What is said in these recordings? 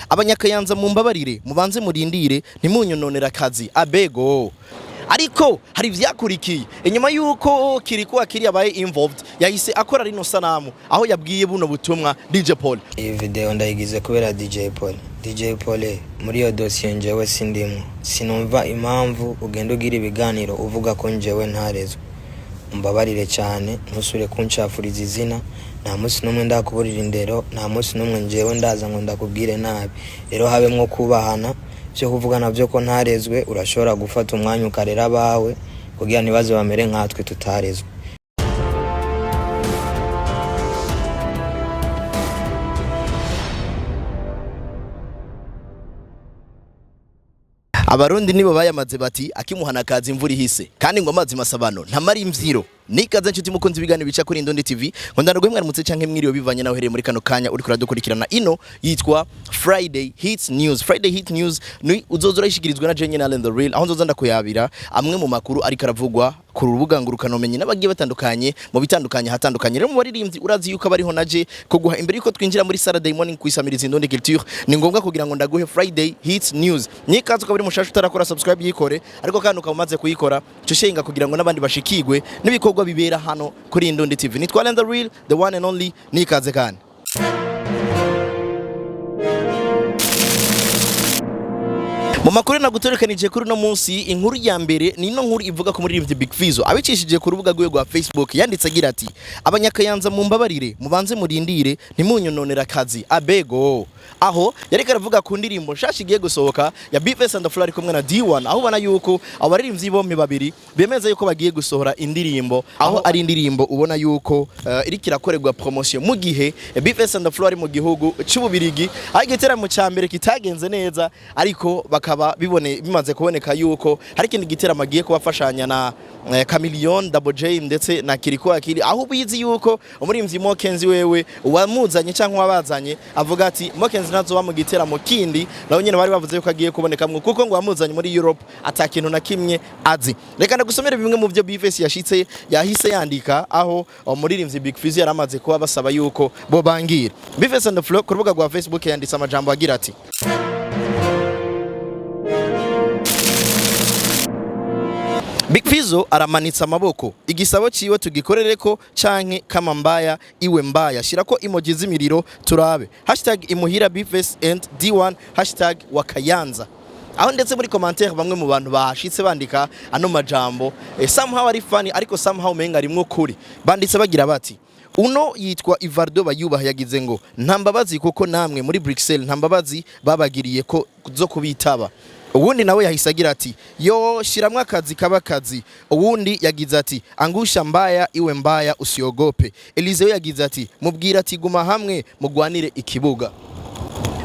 abanyakayanza mumbabarire mubanze murindire ntimunyononera akazi abego. Ariko hari vyakurikiye inyuma yuko kiriko akiri yabaye involved yahise akora rino sanamu aho yabwiye buno butumwa DJ Paul. Iyi video ndayigize kubera DJ Paul. DJ Paul muri yo dossier njewe sindimo. Sinumva impamvu ugenda ugira ibiganiro uvuga ko njewe ntarezwe. Umbabarire cyane ntusure kunshafuriza izina. Nta munsi numwe ndakuburira indero, nta munsi numwe njewe ndaza ngo ndakubwire nabi. Rero habemwo kubahana cyo kuvugana byo ko ntarezwe urashobora gufata umwanya ukarera bawe kugira nibaze bamere nkatwe tutarezwe. Abarundi nibo bayamaze bati akimuhana kazi imvura ihise kandi ngo amazi masabano ntamari imvyiro. Nikaze nshuti mukunzi bigane bica kuri Indundi TV ngo ndarugwe mwaramutse canke mwiriwe bivanye naho hereye muri kano kanya uri kuradukurikirana ino yitwa Friday Hits News. Friday Hits News ni uzozora ishikirizwe na Jenny and the Real aho nzoza ndakuyabira amwe mu makuru ari karavugwa ku rubuga ngurukano menye nabagiye batandukanye mu bitandukanye hatandukanye. Rero mu baririmbyi urazi yuko bariho naje kuguha imbere yuko twinjira muri Saturday morning kwisamiriza Indundi Culture ni ngombwa kugira ngo ndaguhe Friday Hits News. Nikaze ukabiri mushasha utarakora subscribe yikore ariko kandi ukamaze kuyikora cyo kugira ngo nabandi bashikigwe n'ibikorwa bibera hano kuri Indundi TV. Nitwa and the Real, the one and only Nikaze kandi. Mu makuru nagutorekanije kuri no munsi inkuru ya mbere ni no nkuru ivuga ko muri Big Fizzo abicishije ku rubuga rwe rwa Facebook yanditse agira ati abanyakayanza mumbabarire mubanze murindire ntimunyononera akazi abego. Aho yari karavuga ku ndirimbo nshashigiye gusohoka ya Bifes and the Flow ari kumwe na D1 aho bana yuko abaririmbyi bomwe babiri bemeza yuko bagiye gusohora indirimbo aho ari indirimbo ubona yuko iri kirakorerwa promotion mu gihe Bifes and the Flow ari mu gihugu cy'Ububirigi aho igiteramo cya mbere kitagenze neza ariko bakaba bimaze kuboneka yuko hari ikindi giteramo agiye kubafashanya na Chameleone, Double J ndetse na Kiriko akiri aho bizi yuko umurimbyi Mokenzi wewe wamuzanye cyangwa wabazanye avuga ati Mokenzi nazo mu giteramo kindi naho nyene bari bavuze yuko agiye kubonekamwe kuko ngo wamuzanye muri Europe atakintu na kimwe azi. Reka ndagusomera bimwe mu byo Bifes yahise yandika aho umuririmvyi Big Fizzo yaramaze kuba basaba yuko bo bangira. Bifes and the Flow ku rubuga rwa Facebook yanditse amajambo agira ati Big Fizzo aramanitsa amaboko igisabo ciwe tugikorereko canke kama mbaya iwe mbaya shirako emoji z'imiriro turabe #imuhira Bifes and D1 #wakayanza. Aho ndetse muri commentaire bamwe mu bantu bahashitse bandika ano majambo somehow ari funny ariko somehow menga rimwe kuri banditse bagira bati uno yitwa Ivardo bayubaha yagize ngo ntambabazi kuko namwe muri Bruxelles ntambabazi babagiriye ko zo kubitaba. Uwundi nawe yahise agira ati yo shiramwe akazi kabakazi. Uwundi yagize ati angusha mbaya iwe mbaya usiogope. Elizeo yagize ati mubwira ati guma hamwe mugwanire ikibuga.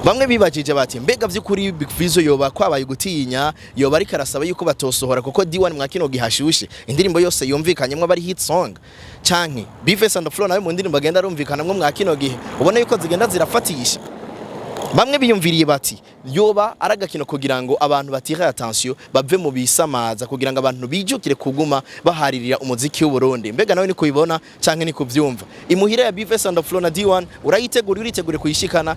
Bamwe bibajije bati mbega vy'ukuri Big Fizzo yoba kwabaye gutinya yoba ari karasaba yuko batosohora kuko D1 mwakino gihashushe indirimbo yose yumvikanyemwe bari hit song canke Bifes and the Flow nawe mu ndirimbo agenda arumvikanamwe mwakino gihe ubona yuko zigenda zirafatisha. Bamwe biyumviriye bati yoba aragakino kugira ngo abantu batire attention bave mu bisamaza kugira ngo abantu bijukire kuguma baharirira umuziki w'u Burundi. Mbega nawe ni kubibona canke ni kuvyumva imuhira ya Bifes and the Flow na D1 uritegure kuyishikana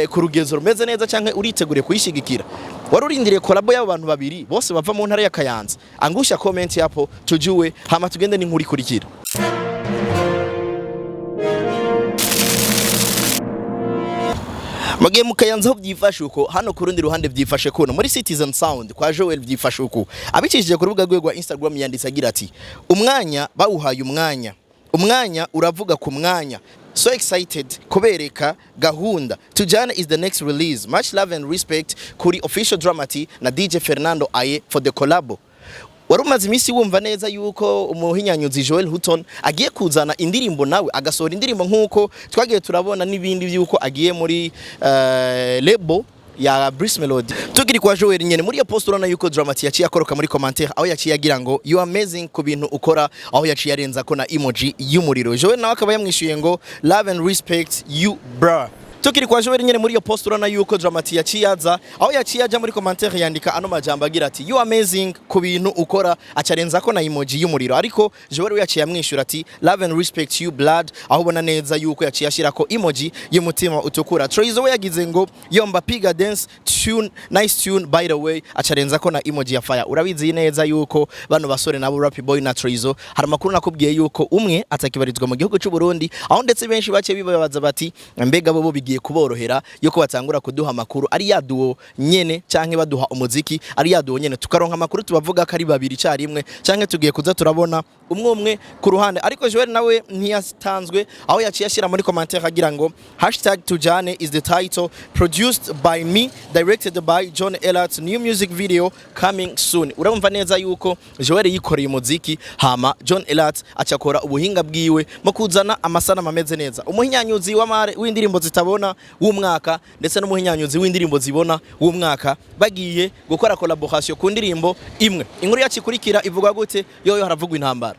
ku rugezo rumeze neza canke uritegure kuyishigikira wari urindiriye collabo y'abo bantu babiri bose bava mu ntara ya Kayanza. Angusha comment yapo tujue hama tugende n'inkuru ikurikira. Mugiye mukayanza ho byifashe uko hano ku rundi ruhande byifashe kuno muri Citizen Sound kwa Joel byifashe uko abicishije ku rubuga rwa Instagram yanditse agira ati umwanya bawuhaye umwanya uravuga ku mwanya so excited kubereka gahunda tujana is the next release much love and respect kuri official dramati na DJ Fernando aye for the collabo. Warumaze imisi wumva neza yuko umuhinyanyuzi Joel Hutton agiye kuzana indirimbo nawe agasohora indirimbo nkuko twagiye turabona nibindi byuko agiye muri label ya Brice Melody. Tukiri kwa Joel nyene muri ya post urana yuko Dramati yaciye akoroka muri commentaire aho yaciye agira ngo you amazing ku bintu ukora aho yaciye arenza ko na emoji y'umuriro. Joel nawe akaba yamwishuye ngo love and respect you bro. tukiri kwa Joel nyene muri iyo post urana yuko Dramati yaciyaza aho yaciyaja muri commentaire yandika ano majambo agira ati you amazing ku bintu ukora acarenza ko na emoji y'umuriro ariko Joel yaciye amwishura ati love and respect you blood aho ubona neza yuko yaciye ashirako emoji y'umutima utukura. Troizo we yagize ngo yomba piga dance tune nice tune by the way acarenza ko na emoji ya fire. Urabizi neza yuko bano basore nabo Rap Boy na Troizo hari makuru nakubwiye yuko umwe atakibarizwa mu gihugu cy'u Burundi aho ndetse benshi bace bibabaza bati mbega bo bigiye kuborohera yuko batangura kuduha makuru ari yaduo nyene canke baduha umuziki ari yaduo nyene tukaronka makuru tubavuga ko ari babiri carimwe canke tugiye kuza turabona umwe ku ruhande ariko Joel nawe ntiyastanzwe aho yaciye ashira muri commentaire agira ngo #tujane is the title produced by me directed by John Elliot's new music video coming soon. Urumva neza yuko Joel yikoreye umuziki hama John Elliot acakora ubuhinga bwiwe mu kuzana amasana mameze neza umuhinyanyuzi w'indirimbo zitabona w'umwaka ndetse n'umuhinyanyuzi w'indirimbo zibona w'umwaka bagiye gukora collaboration ku ndirimbo imwe. Inkuru yacikurikira ivuga gute yoyo haravugwa intambara.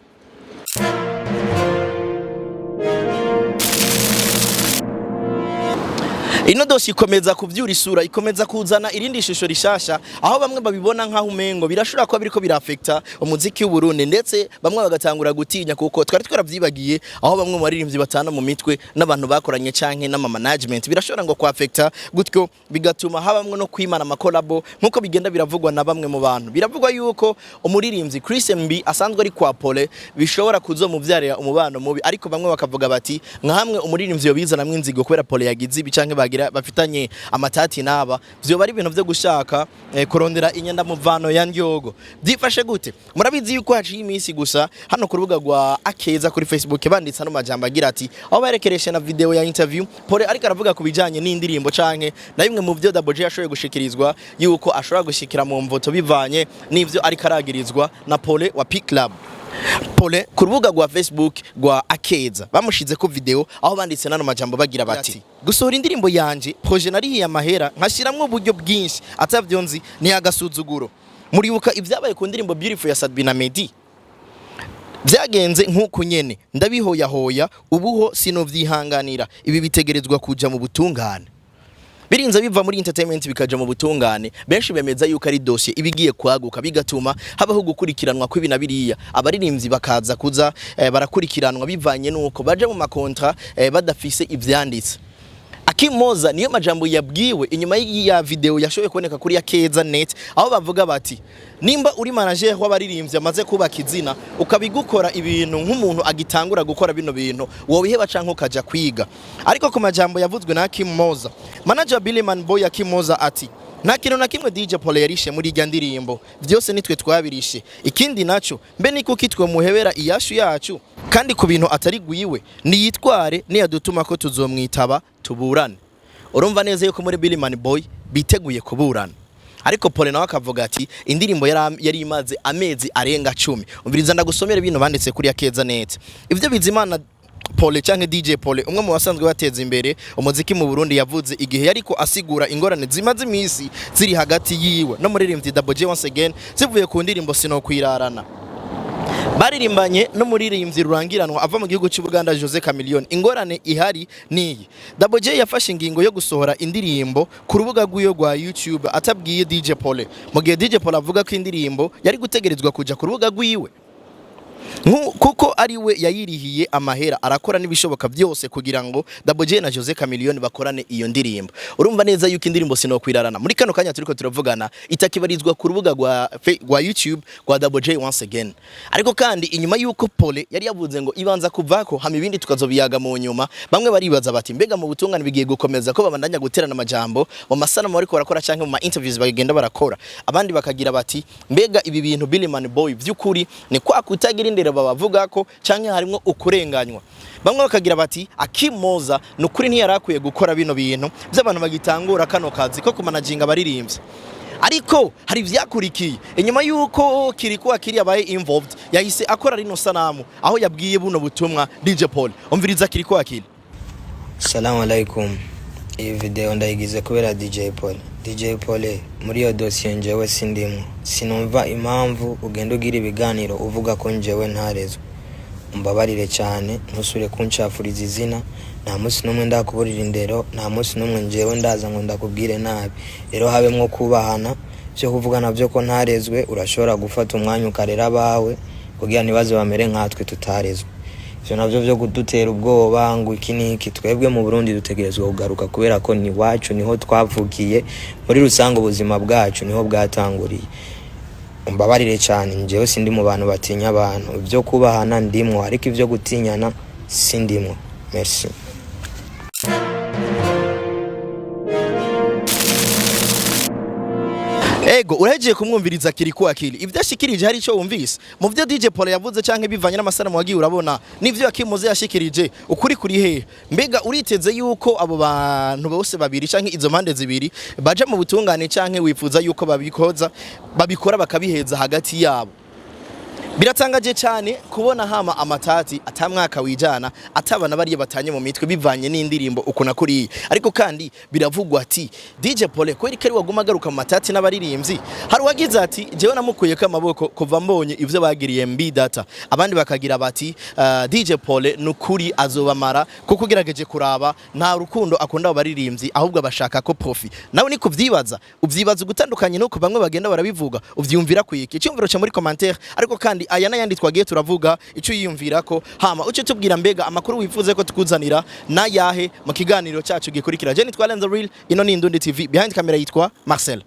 Ino dosi ikomeza kuvyura isura ikomeza kuzana irindi shusho rishasha aho bamwe babibona nka umengo birashura ko biriko birafecta umuziki w'u Burundi ndetse bamwe bagatangura gutinya kuko twari twaravyibagiye aho bamwe mu baririmbyi batana mu mitwe n'abantu bakoranye canke n'ama management birashobora ngo kwafecta gutyo bigatuma habamwe no kwimana ama collabo nkuko bigenda biravugwa na bamwe mu bantu. Biravugwa yuko umuririmbyi Chris MB asanzwe ari kwa Paulin bishobora kuzomuvyarira umubano mubi ariko bamwe bakavuga bati nka hamwe umuririmbyi yobizana mwinzigo kubera Paulin yagize ibi canke bafitanye amatati naba vyo bari ibintu vyo gushaka kurondera inyenda muvano ya ndyogo. Byifashe gute? Murabizi yuko haciye imisi gusa hano ku rubuga rwa Akeza kuri Facebook banditse no majambo agira ati aho barekeresha na video ya interview Paulin ariko aravuga kubijanye n'indirimbo canke na bimwe mu vyo Double J yashoboye gushikirizwa yuko ashobora gushikira mu mvoto bivanye n'ivyo ariko aragirizwa na Paulin wa P Club. Paulin ku rubuga rwa Facebook rwa Akeza bamushize ko video aho banditse nano majambo bagira bati gusohora indirimbo yanje projet narihiye amahera nkashiramwe uburyo bwinshi atavyonzi ni agasuzuguro. Muribuka ivyabaye ku ndirimbo Beautiful ya Sadbina Medi vyagenze nkuko nyene ndabihoyahoya ubuho sinovyihanganira ibi bitegerezwa kuja mu butungane. Birinza biva muri entertainment bikaja mu butungane benshi bemeza yuko ari dossier ibigiye kwaguka bigatuma habaho gukurikiranwa kw'ibina biriya abaririmbyi bakaza kuza barakurikiranwa bivanye nuko baje mu makontra badafise ivyanditse. Akimoza niyo majambo yabwiwe inyuma ya video yashoboye kuboneka kuri Akeza net aho bavuga bati nimba uri manager w'abaririmbyi amaze kubaka izina ukabigukora ibintu nk'umuntu agitangura gukora bino bintu wobiheba canke ukaja kwiga. Ariko ku majambo yavuzwe na Akimoza manager Billyman Boy Akimoza ati nta kintu na kimwe DJ Paulin yarishe muri irya ndirimbo vyose nitwe twabirishe ikindi naco mbe niko kitwe muhebera iyashu yacu kandi ku bintu atari gwiwe niyitware niyadutuma ko tuzomwitaba tuburane. Urumva neza yuko muri Billyman Boy biteguye kuburana ariko Paulin nawe akavuga ati indirimbo yari imaze amezi arenga 10. Umviriza ndagusomera ibintu banditse kuri Akeza net. Ivyo bizimana Paulin canke DJ Paulin umwe mu basanzwe bateza imbere umuziki mu Burundi yavuze igihe yariko asigura ingorane zimaze imisi ziri hagati yiwe no muririmbyi Double J once again zivuye ku ndirimbo sino kwirarana. Baririmbanye no muririmbyi rurangiranwa ava mu gihugu cy'u Buganda Jose Chameleone. Ingorane ihari niyi Double J yafashe ingingo yo gusohora indirimbo ku rubuga rw'iyo rwa YouTube atabwiye DJ Paulin mu gihe DJ Paulin avuga ko indirimbo yari gutegerezwa kuja ku rubuga rw'iwe kuko ari we yayirihiye amahera arakora nibishoboka byose kugira ngo Double J na Jose Chameleone bakorane iyo ndirimbo. Urumva neza yuko indirimbo sino kwirarana muri kano kanya turiko turavugana itakibarizwa ku rubuga rwa YouTube rwa Double J once again. Ariko kandi inyuma yuko Paulin yari yavuze ngo ibanza kuvako hama ibindi tukazobiyaga mu nyuma bamwe baribaza bati mbega mu butungane bigiye gukomeza ko babandanya guterana amajambo mu masana mu ariko barakora canke mu ma interviews bagenda barakora abandi bakagira bati mbega ibi bintu Billyman Boy vy'ukuri ni kwa kutagira indero bavuga ko canke harimo ukurenganywa. Bamwe bakagira bati Akimoza nukuri ntiyarakuye gukora bino bintu by'abantu bagitangura kano kazi ko kumanaginga abaririmbyi. Ariko hari vyakurikiye inyuma yuko kirikuwa kiri yabaye involved yahise akora rino sanamu aho yabwiye buno butumwa DJ Paul. Umviriza kirikuwa kiri. Assalamu alaikum. Iyi video ndayigize kubera DJ Paul. DJ Paul muri iyo dossier njewe sindimo. Sinumva impamvu ugenda ugira ibiganiro uvuga ko njewe ntarezwe. Umbabarire cyane ntusure kunshafuriza izina nta munsi n'umwe ndakuburira indero, nta munsi n'umwe njewe ndaza ngo ndakubwire nabi. Rero habemwo kubahana byo kuvugana byo ko ntarezwe, urashobora gufata umwanya ukarera abawe kugira nibaze bamere nkatwe tutarezwe. Ivyo navyo byo kudutera ubwoba ngo iki niki, twebwe mu Burundi dutegerezwa kugaruka kubera ko ni wacu, niho twavukiye, muri rusango ubuzima bwacu niho bwatanguriye. Umbabarire cyane, njewe sindi mu bantu batinya abantu, ibyo kubahana ndimwo ariko ivyo gutinyana sindimwo. Merci. Ego urahejeje kumwumviriza kiri ku akili ivyo ashikirije hari ico wumvise mu vyo DJ Paulin yavuze canke bivanye n'amasanamu wagiye urabona nivyo yakimuze yashikirije ukuri kuri he mbega uriteze yuko abo bantu bose babiri canke izo mpande zibiri baja mu butungane canke wifuza yuko babikora bakabiheza hagati yabo? Biratangaje cyane kubona hama amatati atamwaka wijana atabana bariye batanye mu mitwe bivanye n'indirimbo uko nakuriye, ariko kandi biravugwa ati DJ Paulin ko iri kari waguma garuka mu matati n'abaririmbyi, hari wagize ati jewe namukuye ko amaboko kuva mbonye ivyo bagiriye mbi data, abandi bakagira bati DJ Paulin nukuri azobamara kuko ugerageje kuraba nta rukundo akunda abaririmbyi ahubwo abashaka ko profi. Nawe ni kuvyibaza uvyibaza gutandukanye nuko bamwe bagenda barabivuga uvyumvira kwiki cyumviro cyo muri commentaire, ariko kandi aya nayandi twagiye turavuga ico yiyumvira ko hama uce tubwira mbega amakuru wifuze ko tukuzanira na yahe mu kiganiro cyacu gikurikira. Je nitwa Lenzo Real, ino ni Indundi TV, behind camera yitwa Marcel.